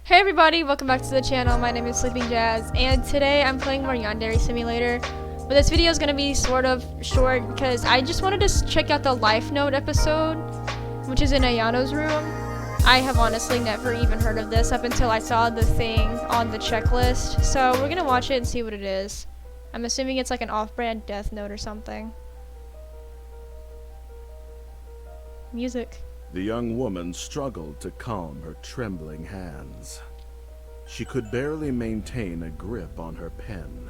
Hey everybody, welcome back to the channel. My name is Sleeping Jazz, and today I'm playing more Yandere Simulator. But this video is going to be sort of short because I just wanted to check out the Life Note episode, which is in Ayano's room. I have honestly never even heard of this up until I saw the thing on the checklist. So we're going to watch it and see what it is. I'm assuming it's like an off-brand Death Note or something. Music. The young woman struggled to calm her trembling hands. She could barely maintain a grip on her pen.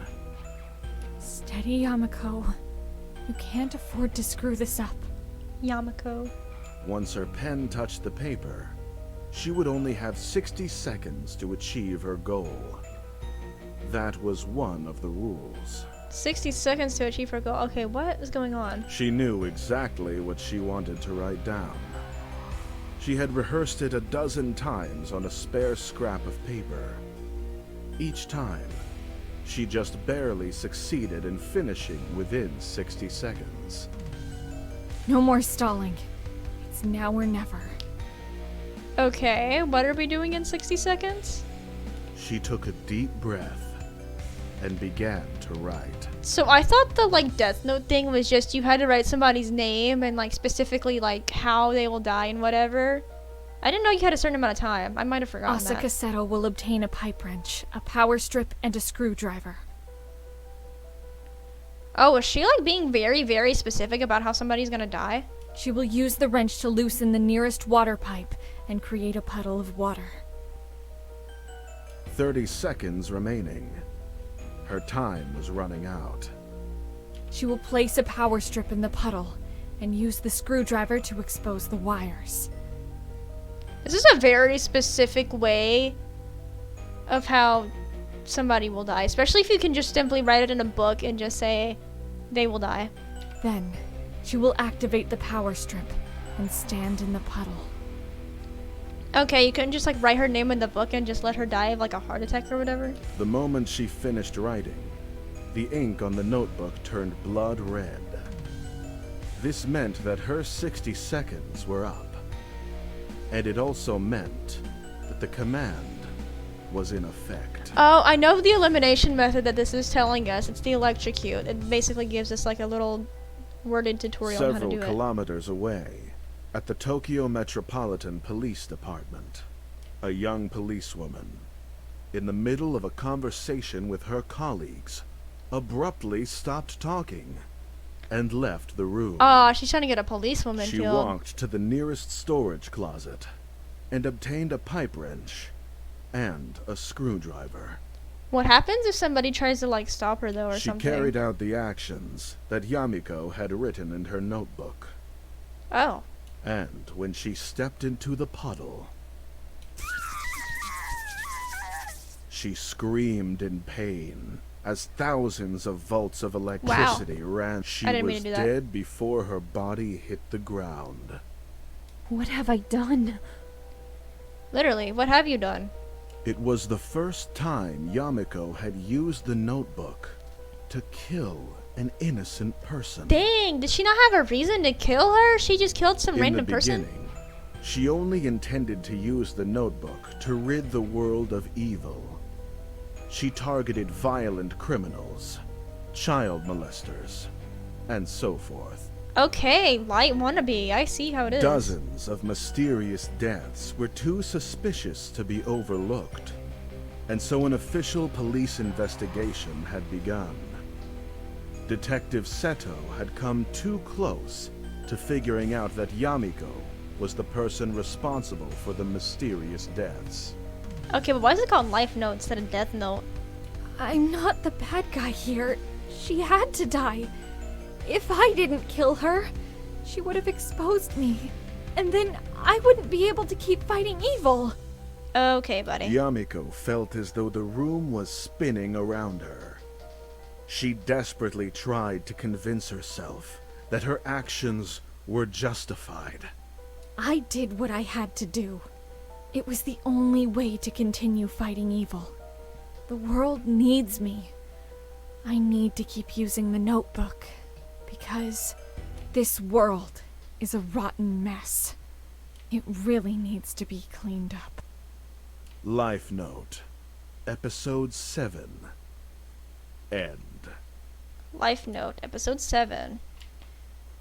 Steady, Yamako. You can't afford to screw this up. Yamako. Once her pen touched the paper, she would only have 60 seconds to achieve her goal. That was one of the rules. 60 seconds to achieve her goal. Okay, what is going on? She knew exactly what she wanted to write down. She had rehearsed it a dozen times on a spare scrap of paper. Each time, she just barely succeeded in finishing within 60 seconds. No more stalling. It's now or never. Okay, what are we doing in 60 seconds? She took a deep breath and began to write. So I thought the Death Note thing was just you had to write somebody's name and specifically how they will die and whatever. I didn't know you had a certain amount of time. I might have forgotten Asaka that. Seto will obtain a pipe wrench, a power strip, and a screwdriver. Oh, is she being very, very specific about how somebody's gonna die? She will use the wrench to loosen the nearest water pipe and create a puddle of water. 30 seconds remaining. Her time was running out. She will place a power strip in the puddle and use the screwdriver to expose the wires. This is a very specific way of how somebody will die, especially if you can just simply write it in a book and just say they will die. Then, she will activate the power strip and stand in the puddle. Okay, you couldn't just write her name in the book and just let her die of a heart attack or whatever? The moment she finished writing, the ink on the notebook turned blood red. This meant that her 60 seconds were up. And it also meant that the command was in effect. Oh, I know the elimination method that this is telling us. It's the electrocute. It basically gives us a little worded tutorial on how to Several do it. kilometers away, at the Tokyo Metropolitan Police Department, a young policewoman, in the middle of a conversation with her colleagues, abruptly stopped talking and left the room. Oh, she's trying to get a policewoman She killed. walked to the nearest storage closet and obtained a pipe wrench and a screwdriver. What happens if somebody tries to stop her though or She something? carried out the actions that Yamiko had written in her notebook. Oh. And when she stepped into the puddle, she screamed in pain as thousands of volts of electricity ran. She I didn't mean was to do that. dead before her body hit the ground. What have I done? Literally, what have you done? It was the first time Yamiko had used the notebook to kill an innocent person. Dang, did she not have a reason to kill her? She just killed some random person? In the beginning, she only intended to use the notebook to rid the world of evil. She targeted violent criminals, child molesters, and so forth. Okay, light wannabe. I see how it is. Dozens of mysterious deaths were too suspicious to be overlooked, and so an official police investigation had begun. Detective Seto had come too close to figuring out that Yamiko was the person responsible for the mysterious deaths. Okay, but why is it called Life Note instead of Death Note? I'm not the bad guy here. She had to die. If I didn't kill her, she would have exposed me. And then I wouldn't be able to keep fighting evil. Okay, buddy. Yamiko felt as though the room was spinning around her. She desperately tried to convince herself that her actions were justified. I did what I had to do. It was the only way to continue fighting evil. The world needs me. I need to keep using the notebook, because this world is a rotten mess. It really needs to be cleaned up. Life Note, Episode 7. End. Life Note, Episode 7.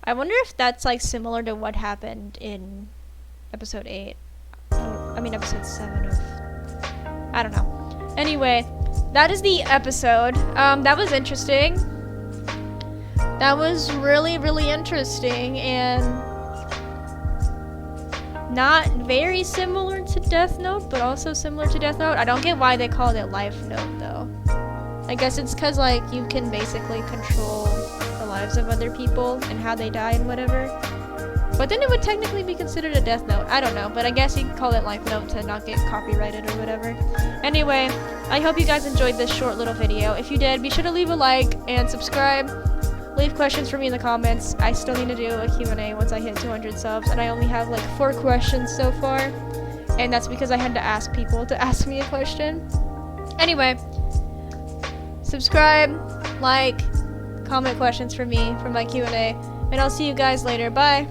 I wonder if that's like similar to what happened in Episode 8. I mean Episode 7 of... I don't know. Anyway, that is the episode. That was interesting. That was really, really interesting and not very similar to Death Note, but also similar to Death Note. I don't get why they called it Life Note though. I guess it's because like you can basically control the lives of other people and how they die and whatever. But then it would technically be considered a Death Note. I don't know, but I guess you can call it Life Note to not get copyrighted or whatever. Anyway, I hope you guys enjoyed this short little video. If you did, be sure to leave a like and subscribe. Leave questions for me in the comments. I still need to do a Q&A once I hit 200 subs, and I only have like 4 questions so far. And that's because I had to ask people to ask me a question. Anyway, subscribe, like, comment questions for me for my Q&A, and I'll see you guys later. Bye!